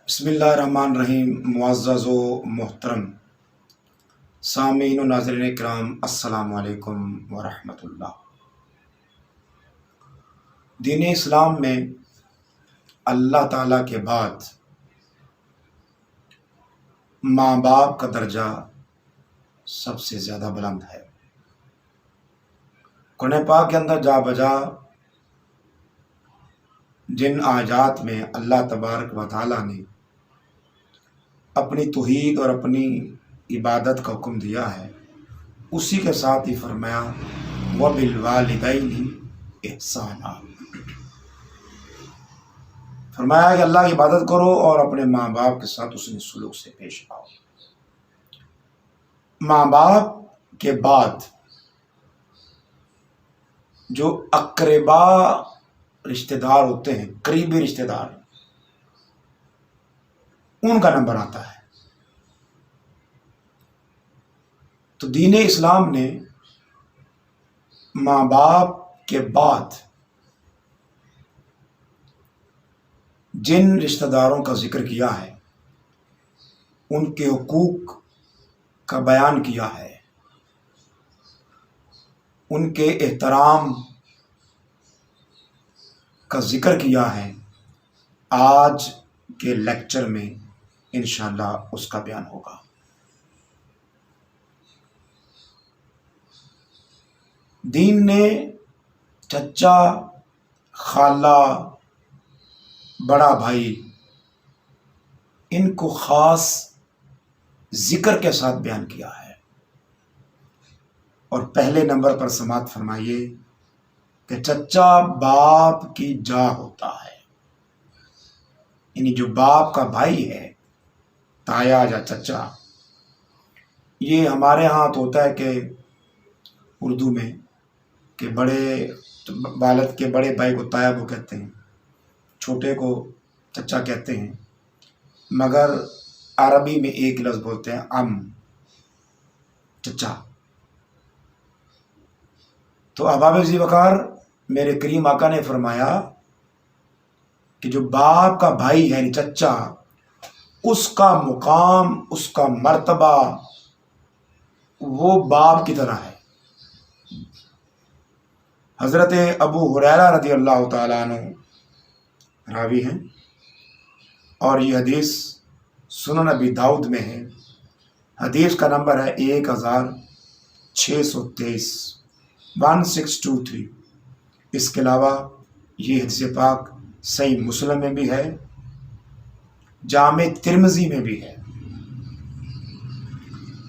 بسم اللہ الرحمن الرحیم۔ معزز و محترم سامعین و ناظرین کرام، السلام علیکم ورحمۃ اللہ۔ دین اسلام میں اللہ تعالیٰ کے بعد ماں باپ کا درجہ سب سے زیادہ بلند ہے۔ قرآن پاک کے اندر جا بجا جن آیات میں اللہ تبارک و تعالیٰ نے اپنی توحید اور اپنی عبادت کا حکم دیا ہے، اسی کے ساتھ ہی فرمایا وَبِالْوَالِدَيْنِ احسانا، فرمایا کہ اللہ کی عبادت کرو اور اپنے ماں باپ کے ساتھ حسن سلوک سے پیش آؤ۔ ماں باپ کے بعد جو اقربا رشتہ دار ہوتے ہیں، قریبی رشتہ دار، ان کا نمبر آتا ہے۔ تو دین اسلام نے ماں باپ کے بعد جن رشتہ داروں کا ذکر کیا ہے، ان کے حقوق کا بیان کیا ہے، ان کے احترام کا ذکر کیا ہے۔ آج کے لیکچر میں انشاءاللہ اس کا بیان ہوگا۔ دین نے چچا، خالہ، بڑا بھائی، ان کو خاص ذکر کے ساتھ بیان کیا ہے۔ اور پہلے نمبر پر سماعت فرمائیے کہ چچا باپ کی جا ہوتا ہے، یعنی جو باپ کا بھائی ہے، تایا یا چچا، یہ ہمارے ہاں تو ہوتا ہے کہ اردو میں کہ بڑے والد کے بڑے بھائی کو تایا وہ کہتے ہیں، چھوٹے کو چچا کہتے ہیں، مگر عربی میں ایک لفظ بولتے ہیں ام، چچا۔ تو احباب ذی وقار، میرے کریم آقا نے فرمایا کہ جو باپ کا بھائی ہے یعنی چچا، اس کا مقام، اس کا مرتبہ وہ باپ کی طرح ہے۔ حضرت ابو ہریرہ رضی اللہ تعالیٰ عنہ راوی ہیں، اور یہ حدیث سنن ابی داؤد میں ہے۔ حدیث کا نمبر ہے 1623، 1623۔ اس کے علاوہ یہ حدیث پاک صحیح مسلم میں بھی ہے، جامع ترمذی میں بھی ہے۔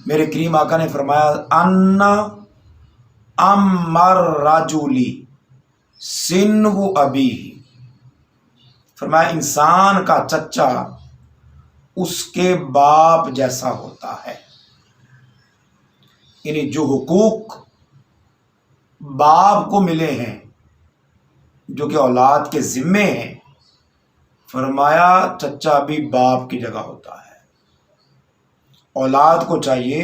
میرے کریم آقا نے فرمایا ان امر رجلی سنو ابی، فرمایا انسان کا چچا اس کے باپ جیسا ہوتا ہے، یعنی جو حقوق باپ کو ملے ہیں، جو کہ اولاد کے ذمے ہیں، فرمایا چچا بھی باپ کی جگہ ہوتا ہے۔ اولاد کو چاہیے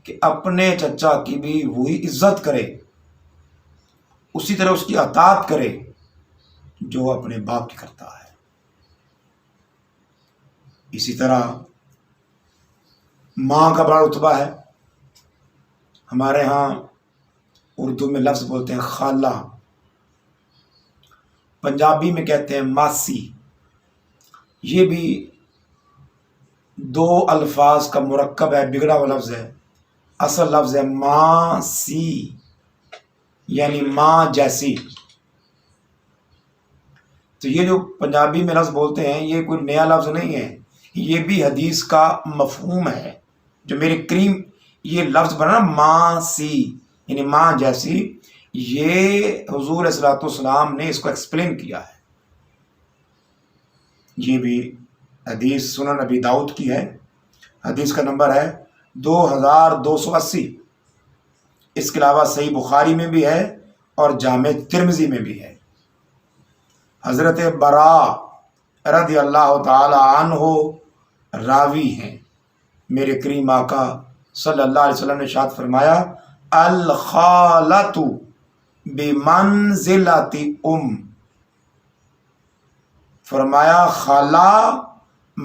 کہ اپنے چچا کی بھی وہی عزت کرے، اسی طرح اس کی اطاعت کرے جو اپنے باپ کی کرتا ہے۔ اسی طرح ماں کا بڑا رتبہ ہے۔ ہمارے ہاں اردو میں لفظ بولتے ہیں خالہ، پنجابی میں کہتے ہیں ماسی۔ یہ بھی دو الفاظ کا مرکب ہے، بگڑا ہوا لفظ ہے۔ اصل لفظ ہے ماں سی، یعنی ماں جیسی۔ تو یہ جو پنجابی میں لفظ بولتے ہیں، یہ کوئی نیا لفظ نہیں ہے، یہ بھی حدیث کا مفہوم ہے۔ جو میرے کریم یہ لفظ بنا نا ماں سی، یعنی ماں جیسی، یہ حضور صلی اللہ علیہ وسلم نے اس کو ایکسپلین کیا ہے۔ یہ بھی حدیث سنن ابی داؤد کی ہے، حدیث کا نمبر ہے 2280۔ اس کے علاوہ صحیح بخاری میں بھی ہے اور جامع ترمذی میں بھی ہے۔ حضرت براء رضی اللہ تعالی عنہ راوی ہیں۔ میرے کریم آقا صلی اللہ علیہ وسلم نے ارشاد فرمایا الخالۃ بمنزلۃ ام، فرمایا خالہ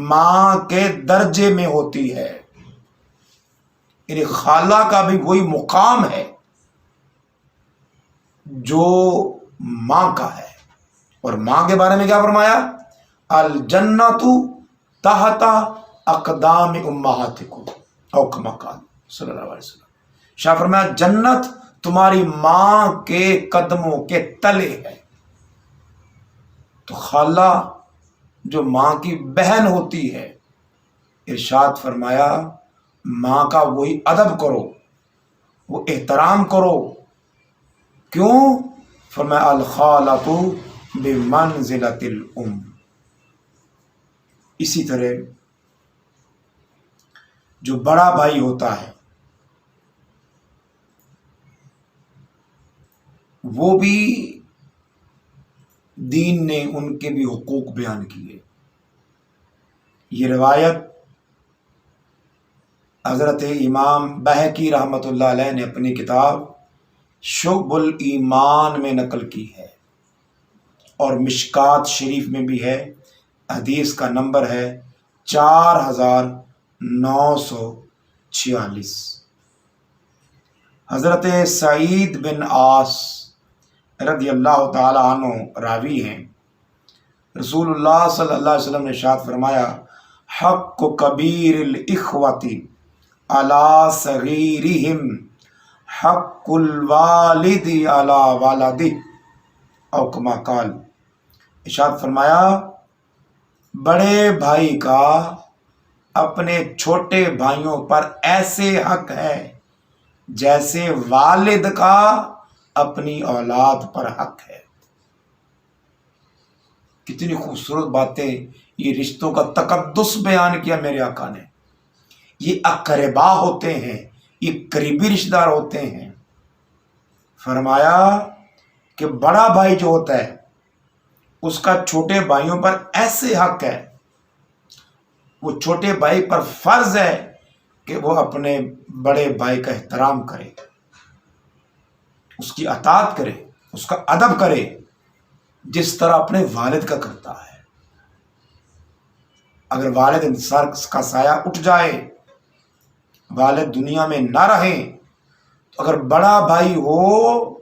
ماں کے درجے میں ہوتی ہے، یعنی خالہ کا بھی وہی مقام ہے جو ماں کا ہے۔ اور ماں کے بارے میں کیا فرمایا؟ الجنت تحت اقدام امہاتکم او کما قال صلی اللہ علیہ وسلم۔ شاہ فرمایا جنت تمہاری ماں کے قدموں کے تلے ہے۔ تو خالہ جو ماں کی بہن ہوتی ہے، ارشاد فرمایا ماں کا وہی ادب کرو، وہ احترام کرو۔ کیوں؟ فرمایا الخالۃ بمنزلۃ الام۔ اسی طرح جو بڑا بھائی ہوتا ہے وہ بھی دین نے ان کے بھی حقوق بیان کیے۔ یہ روایت حضرت امام بہقی رحمۃ اللہ علیہ نے اپنی کتاب شعب الایمان میں نقل کی ہے، اور مشکات شریف میں بھی ہے۔ حدیث کا نمبر ہے 4946۔ حضرت سعید بن عاص رضی اللہ تعالی عنہ راوی ہیں، رسول اللہ صلی اللہ علیہ وسلم نے ارشاد فرمایا حق کبیر الاخوۃ علی صغیرہم حق الوالد علی والدہ او کما قال۔ ارشاد فرمایا بڑے بھائی کا اپنے چھوٹے بھائیوں پر ایسے حق ہے جیسے والد کا اپنی اولاد پر حق ہے۔ کتنی خوبصورت باتیں، یہ رشتوں کا تقدس بیان کیا میرے آقا نے۔ یہ اقربا ہوتے ہیں، یہ قریبی رشتہ دار ہوتے ہیں۔ فرمایا کہ بڑا بھائی جو ہوتا ہے اس کا چھوٹے بھائیوں پر ایسے حق ہے، وہ چھوٹے بھائی پر فرض ہے کہ وہ اپنے بڑے بھائی کا احترام کرے، اس کی اطاعت کرے، اس کا ادب کرے، جس طرح اپنے والد کا کرتا ہے۔ اگر والد انسان کا سایہ اٹھ جائے، والد دنیا میں نہ رہے، تو اگر بڑا بھائی ہو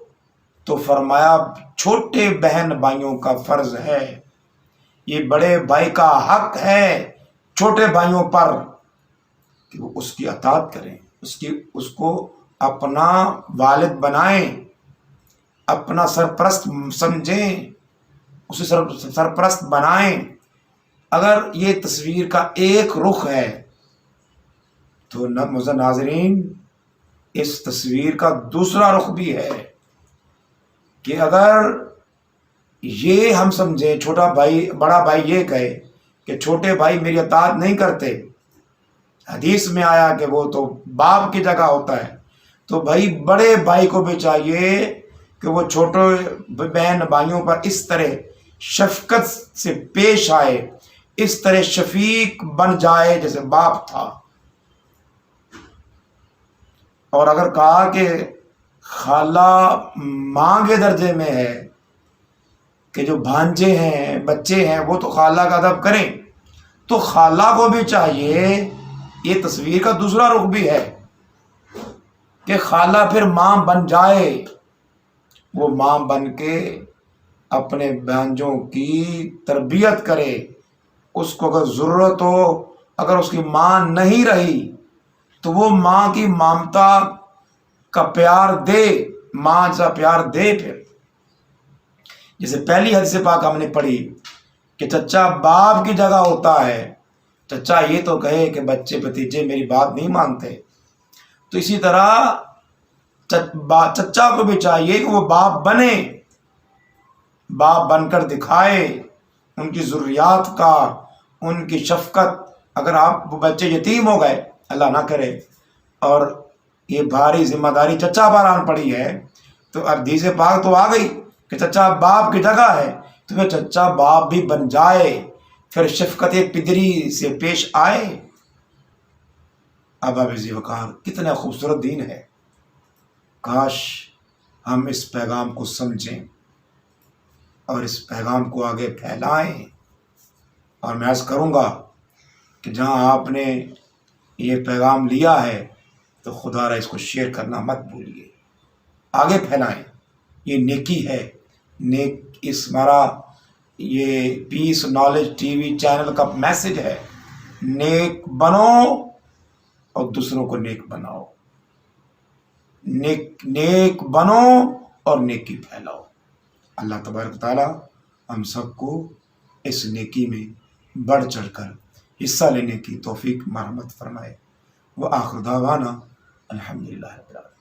تو فرمایا چھوٹے بہن بھائیوں کا فرض ہے، یہ بڑے بھائی کا حق ہے چھوٹے بھائیوں پر کہ وہ اس کی اطاعت کریں، اس کو اپنا والد بنائیں، اپنا سرپرست سمجھیں، اسے سرپرست بنائیں۔ اگر یہ تصویر کا ایک رخ ہے تو معزز ناظرین اس تصویر کا دوسرا رخ بھی ہے کہ اگر یہ ہم سمجھیں چھوٹا بھائی بڑا بھائی یہ کہے کہ چھوٹے بھائی میری اطاعت نہیں کرتے، حدیث میں آیا کہ وہ تو باپ کی جگہ ہوتا ہے، تو بھائی بڑے بھائی کو بھی چاہیے کہ وہ چھوٹے بہن بھائیوں پر اس طرح شفقت سے پیش آئے، اس طرح شفیق بن جائے جیسے باپ تھا۔ اور اگر کہا کہ خالہ ماں کے درجے میں ہے کہ جو بھانجے ہیں بچے ہیں وہ تو خالہ کا ادب کریں، تو خالہ کو بھی چاہیے، یہ تصویر کا دوسرا رخ بھی ہے کہ خالہ پھر ماں بن جائے، وہ ماں بن کے اپنے بھانجوں کی تربیت کرے، اس کو اگر ضرورت ہو، اگر اس کی ماں نہیں رہی تو وہ ماں کی ممتا کا پیار دے، ماں جیسا پیار دے۔ پھر جیسے پہلی حدیث پاک ہم نے پڑھی کہ چچا باپ کی جگہ ہوتا ہے، چچا یہ تو کہے کہ بچے بھتیجے میری بات نہیں مانتے، تو اسی طرح چچا کو بھی چاہیے کہ وہ باپ بنے، باپ بن کر دکھائے، ان کی ضروریات کا، ان کی شفقت۔ اگر آپ بچے یتیم ہو گئے، اللہ نہ کرے، اور یہ بھاری ذمہ داری چچا پر آن پڑی ہے، تو حدیث پاک تو آ گئی کہ چچا باپ کی جگہ ہے، تو پھر چچا باپ بھی بن جائے، پھر شفقت پدری سے پیش آئے۔ اب ذی وقار کتنا خوبصورت دین ہے، کاش ہم اس پیغام کو سمجھیں اور اس پیغام کو آگے پھیلائیں۔ اور میں عرض کروں گا کہ جہاں آپ نے یہ پیغام لیا ہے تو خدا را اس کو شیئر کرنا مت بھولیے، آگے پھیلائیں، یہ نیکی ہے۔ نیک اس ہمارا یہ پیس نالج ٹی وی چینل کا میسج ہے، نیک بنو اور دوسروں کو نیک بناؤ، نیک بنو اور نیکی پھیلاؤ۔ اللہ تبارک تعالیٰ ہم سب کو اس نیکی میں بڑھ چڑھ کر حصہ لینے کی توفیق مرحمت فرمائے۔ وآخر دعوانا الحمدللہ رب العالمین۔